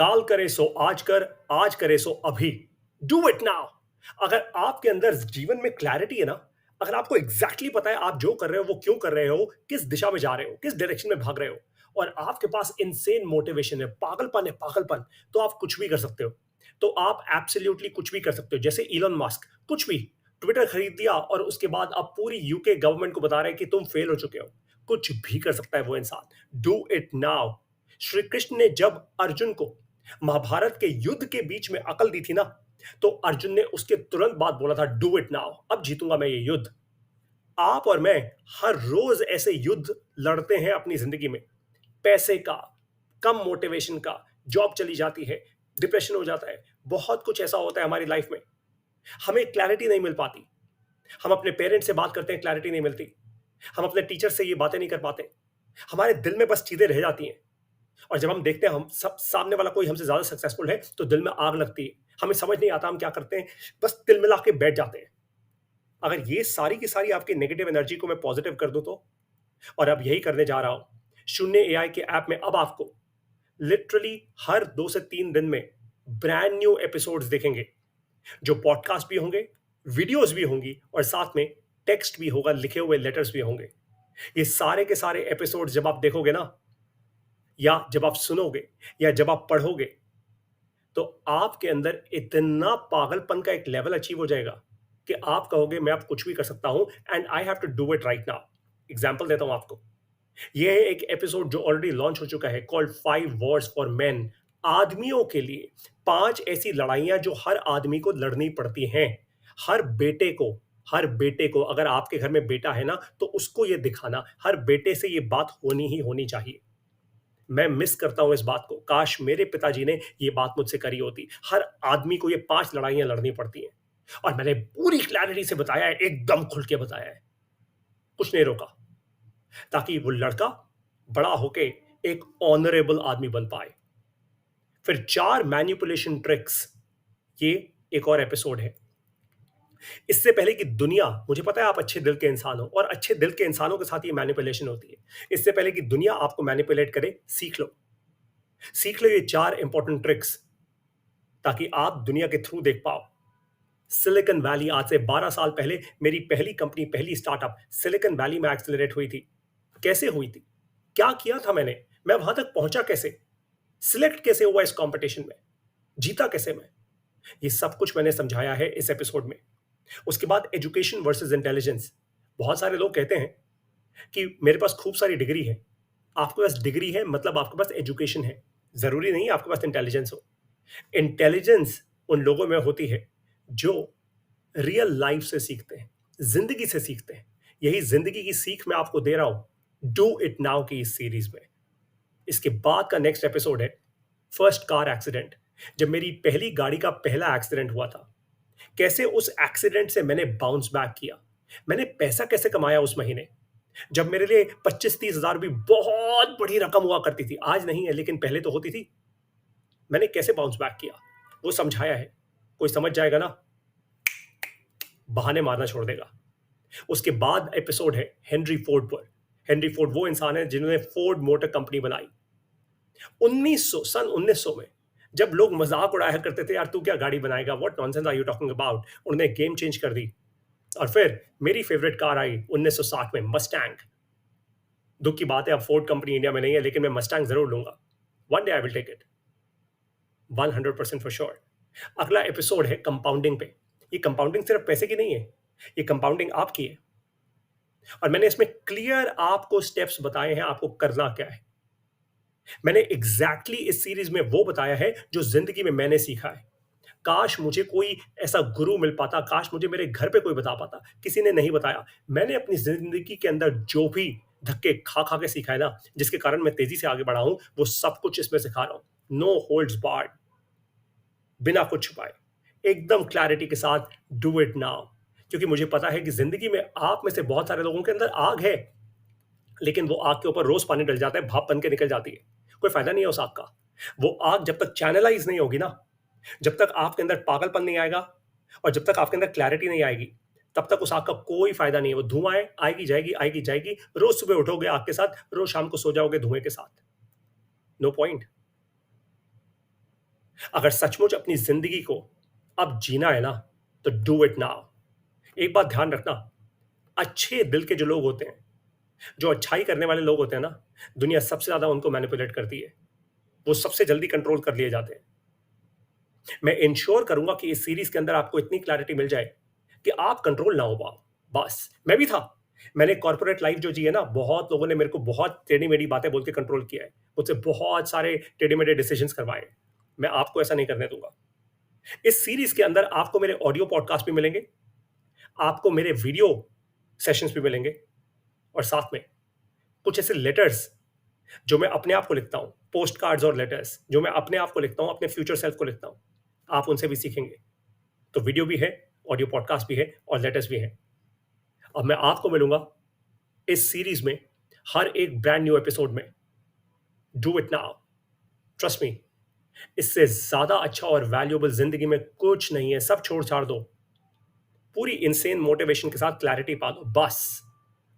काल करे सो आज कर, आज करे सो अभी। Do it now. अगर आपके अंदर जीवन में क्लैरिटी है ना, अगर आपको एग्जैक्टली पता है आप जो कर रहे हो वो क्यों कर रहे हो, किस दिशा में जा रहे हो, किस डायरेक्शन में भाग रहे हो, और आपके पास इनसेन मोटिवेशन है पागलपन, तो आप कुछ भी कर सकते हो। तो आप एब्सोल्युटली कुछ भी कर सकते हो। जैसे इलोन मस्क कुछ भी ट्विटर खरीद दिया और उसके बाद अब पूरी यूके गवर्नमेंट को बता रहे हैं कि तुम फेल हो चुके हो। कुछ भी कर सकता है वो इंसान। Do it now. Shri Krishna ने जब अर्जुन को महाभारत के युद्ध के बीच में अकल दी थी ना, तो अर्जुन ने उसके तुरंत बाद बोला था डू इट नाउ, अब जीतूंगा मैं ये युद्ध। आप और मैं हर रोज ऐसे युद्ध लड़ते हैं अपनी जिंदगी में। पैसे का, कम मोटिवेशन का, जॉब चली जाती है, डिप्रेशन हो जाता है, बहुत कुछ ऐसा होता है हमारी लाइफ में। हमें क्लैरिटी नहीं मिल पाती। हम अपने पेरेंट्स से बात करते हैं, क्लैरिटी नहीं मिलती। हम अपने टीचर से ये बातें नहीं कर पाते। हमारे दिल में बस चीजें रह जाती हैं। और जब हम देखते हैं हम सब सामने वाला कोई हमसे ज्यादा सक्सेसफुल है, तो दिल में आग लगती है। हमें समझ नहीं आता हम क्या करते हैं, बस तिल मिला के बैठ जाते हैं। अगर ये सारी की सारी आपकी नेगेटिव एनर्जी को मैं पॉजिटिव कर दूं तो, और अब यही करने जा रहा हूं शून्य एआई के ऐप में। अब आपको लिटरली हर 2 से 3 दिन में ब्रांड न्यू एपिसोड्स देखेंगे, जो पॉडकास्ट भी होंगे, वीडियोस भी होंगी, और साथ में टेक्स्ट भी होगा, लिखे हुए लेटर्स भी होंगे। ये सारे के सारे एपिसोड्स जब आप देखोगे ना, या जब आप सुनोगे, या जब आप पढ़ोगे, तो आपके अंदर इतना पागलपन का एक लेवल अचीव हो जाएगा कि आप कहोगे मैं अब कुछ भी कर सकता हूं, and I have to do it right now. Example देता हूं आपको। यह है एक एपिसोड जो ऑलरेडी लॉन्च हो चुका है, कॉल्ड 5 वॉर्स फॉर मेन। आदमियों के लिए 5 ऐसी लड़ाइयां जो हर आदमी को लड़नी पड़ती हैं। हर बेटे को, हर बेटे को, अगर आपके घर में बेटा है ना, तो उसको यह दिखाना, हर बेटे से यह बात होनी ही होनी चाहिए। मैं मिस करता हूं इस बात को। काश मेरे पिताजी ने ये बात मुझसे करी होती। हर आदमी को ये 5 लड़ाइयां लड़नी पड़ती हैं, और मैंने पूरी क्लैरिटी से बताया है, एकदम खुल के बताया है, कुछ नहीं रोका, ताकि वो लड़का बड़ा होके एक ऑनरेबल आदमी बन पाए। फिर 4 मैनिपुलेशन ट्रिक्स, ये एक और एपिसोड है। इससे पहले कि दुनिया, मुझे पता है आप अच्छे दिल के इंसान हो, और अच्छे दिल के इंसानों के साथ ये मैनिपुलेशन होती है। इससे पहले कि दुनिया आपको मैनिपुलेट करे, सीख लो, सीख लो ये 4 इंपॉर्टेंट ट्रिक्स, ताकि आप दुनिया के थ्रू देख पाओ। सिलिकॉन वैली, आज से 12 साल पहले मेरी पहली कंपनी, पहली स्टार्टअप सिलिकॉन वैली में एक्सेलरेट हुई थी। कैसे हुई थी, क्या किया था मैंने, मैं वहां तक पहुंचा कैसे, सिलेक्ट कैसे हुआ इस कंपटीशन में, जीता कैसे मैं, ये सब कुछ मैंने समझाया है इस एपिसोड में। उसके बाद एजुकेशन वर्सेस इंटेलिजेंस। बहुत सारे लोग कहते हैं कि मेरे पास खूब सारी डिग्री है। आपके पास डिग्री है मतलब आपके पास एजुकेशन है, जरूरी नहीं आपके पास इंटेलिजेंस हो। इंटेलिजेंस उन लोगों में होती है जो रियल लाइफ से सीखते हैं, जिंदगी से सीखते हैं। यही जिंदगी की सीख मैं आपको दे रहा हूं डू इट नाउ की इस सीरीज में। इसके बाद का नेक्स्ट एपिसोड है फर्स्ट कार एक्सीडेंट। जब मेरी पहली गाड़ी का पहला एक्सीडेंट हुआ था, कैसे उस एक्सीडेंट से मैंने बाउंस बैक किया, मैंने पैसा कैसे कमाया उस महीने, जब मेरे लिए 25-30 हजार भी बहुत बड़ी रकम हुआ करती थी। आज नहीं है, लेकिन पहले तो होती थी। मैंने कैसे बाउंस बैक किया, वो समझाया है। कोई समझ जाएगा ना, बहाने मारना छोड़ देगा। उसके बाद एपिसोड है हेनरी फोर्ड पर। हेनरी फोर्ड वो इंसान है जिन्होंने फोर्ड मोटर कंपनी बनाई। 1900 में, जब लोग मजाक उड़ाया करते थे, यार तू क्या गाड़ी बनाएगा, what nonsense are you talking about, उन्होंने गेम चेंज कर दी। और फिर मेरी फेवरेट कार आई 1960 में, मस्टैंग। दुख की बात है अब फोर्ड कंपनी इंडिया में नहीं है, लेकिन मैं मस्टैंग जरूर लूंगा। One day I will take it, 100% for sure. अगला एपिसोड है कंपाउंडिंग पे। ये कंपाउंडिंग सिर्फ पैसे की नहीं है, ये कंपाउंडिंग आपकी है। और मैंने इसमें क्लियर आपको स्टेप्स बताए हैं, आपको करना क्या है। मैंने एग्जैक्टली इस सीरीज में वो बताया है जो जिंदगी में मैंने सीखा है। काश मुझे कोई ऐसा गुरु मिल पाता, काश मुझे मेरे घर पे कोई बता पाता, किसी ने नहीं बताया। मैंने अपनी जिंदगी के अंदर जो भी धक्के खा खा के सीखा है ना, जिसके कारण मैं तेजी से आगे बढ़ा हूं, वो सब कुछ इसमें सिखा रहा हूं। नो होल्ड्स बार्ड, बिना कुछ छुपाए, एकदम क्लैरिटी के साथ डू इट नाउ। क्योंकि मुझे पता है कि जिंदगी में आप में से बहुत सारे लोगों के अंदर आग है, लेकिन वो आग के ऊपर रोज पानी डल जाता है, भाप बन के निकल जाती है, कोई फायदा नहीं है उस आग का। वो आग जब तक चैनलाइज नहीं होगी ना, जब तक आपके अंदर पागलपन नहीं आएगा, और जब तक आपके अंदर क्लैरिटी नहीं आएगी, तब तक उस आग का कोई फायदा नहीं है। वो धुआं है, आएगी जाएगी, आएगी जाएगी। रोज सुबह उठोगे आग के साथ, रोज शाम को सो जाओगे धुएं के साथ। No point. अगर सचमुच अपनी जिंदगी को अब जीना है ना, तो डू इट नाउ। एक बात ध्यान रखना, अच्छे दिल के जो लोग होते हैं, जो अच्छाई करने वाले लोग होते हैं ना, दुनिया सबसे ज्यादा उनको मैनिपुलेट करती है। वो सबसे जल्दी कंट्रोल कर लिए जाते हैं। मैं इंश्योर करूंगा कि इस सीरीज के अंदर आपको इतनी क्लैरिटी मिल जाए कि आप कंट्रोल ना हो पाओ। बस मैं भी था। मैंने कॉर्पोरेट लाइफ जो जी है ना, बहुत लोगों ने मेरे को बहुत टेढ़ी मेढ़ी बातें बोल के कंट्रोल किया है, मुझसे बहुत सारे टेढ़े मेढ़े डिसीजंस करवाए। मैं आपको ऐसा नहीं करने दूंगा। इस सीरीज के अंदर आपको मेरे ऑडियो पॉडकास्ट भी मिलेंगे, आपको मेरे वीडियो सेशंस भी मिलेंगे, और साथ में कुछ ऐसे लेटर्स जो मैं अपने आप को लिखता हूं, पोस्ट कार्ड्स और लेटर्स जो मैं अपने आप को लिखता हूं, अपने फ्यूचर सेल्फ को लिखता हूं, आप उनसे भी सीखेंगे। तो वीडियो भी है, ऑडियो पॉडकास्ट भी है, और लेटर्स भी हैं। अब मैं आपको मिलूंगा इस सीरीज में हर एक ब्रांड न्यू एपिसोड में। Do it now, trust me. इससे ज्यादा अच्छा और वैल्यूएबल जिंदगी में कुछ नहीं है। सब छोड़ छाड़ दो, पूरी इंसेन मोटिवेशन के साथ क्लैरिटी पा दो, बस।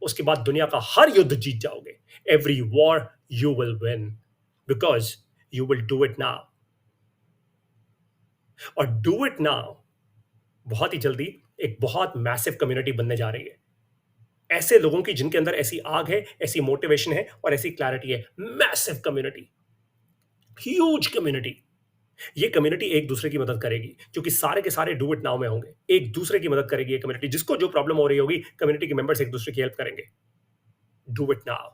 उसके बाद दुनिया का हर युद्ध जीत जाओगे। Every war you will win, because you will do it now. और डू इट नाउ बहुत ही जल्दी एक बहुत मैसिव कम्युनिटी बनने जा रही है, ऐसे लोगों की जिनके अंदर ऐसी आग है, ऐसी मोटिवेशन है और ऐसी क्लैरिटी है। Massive community, huge community. ये कम्युनिटी एक दूसरे की मदद करेगी, क्योंकि सारे के सारे डू इट नाउ में होंगे। एक दूसरे की मदद करेगी ये कम्युनिटी। जिसको जो प्रॉब्लम हो रही होगी, कम्युनिटी के मेंबर्स एक दूसरे की हेल्प करेंगे। Do it now,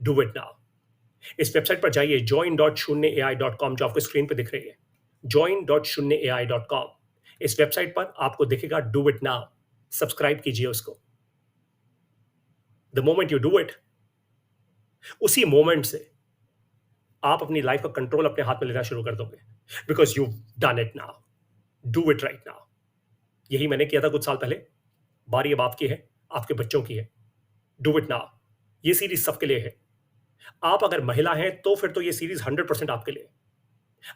do it now. इस वेबसाइट पर जाइए, join.शून्य.ai.com, जो आपको स्क्रीन पे दिख रही है। join.शून्य.ai.com। इस वेबसाइट पर आपको दिखेगा डू इट नाउ। सब्सक्राइब कीजिए उसको। The moment you do it, उसी मोमेंट से आप अपनी लाइफ का कंट्रोल अपने हाथ में लेना शुरू कर दोगे, because you done it now. Do it right now. यही मैंने किया था कुछ साल पहले। बारी अब आपकी है, आपके बच्चों की है। Do it now. ये सीरीज सबके लिए है। आप अगर महिला हैं तो फिर तो ये सीरीज 100% आपके लिए।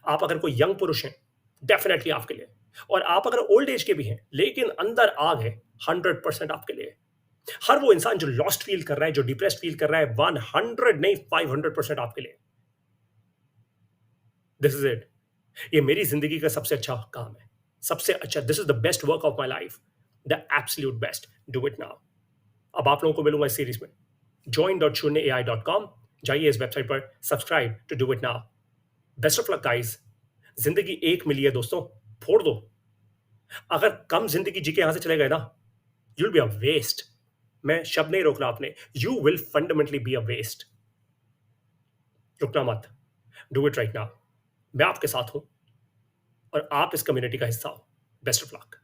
आप अगर कोई यंग पुरुष हैं, डेफिनेटली आपके लिए। और आप अगर ओल्ड एज के भी हैं लेकिन अंदर आग है, 100% आपके लिए। हर वो इंसान जो लॉस्ट फील कर रहा है, जो डिप्रेस्ड फील कर रहा है, 100 नहीं 500% आपके लिए। This is it. ये मेरी जिंदगी का सबसे अच्छा काम है, सबसे अच्छा। This is the best work of my life, the absolute best. Do it now. अब आप लोगों को मिलूंगा इस सीरीज में। join.शून्य.ai.com, जाइए इस वेबसाइट पर, subscribe to do it now. Best of luck guys. जिंदगी एक मिली है दोस्तों, फोड़ दो। अगर कम जिंदगी जी के यहां से चले गए ना, you will be a waste. मैं शब्द नहीं रोक रहा आपने, you will fundamentally be a waste. रुकना मत, डू इट राइट नाउ। मैं आपके साथ हूं और आप इस कम्युनिटी का हिस्सा हो। Best of luck.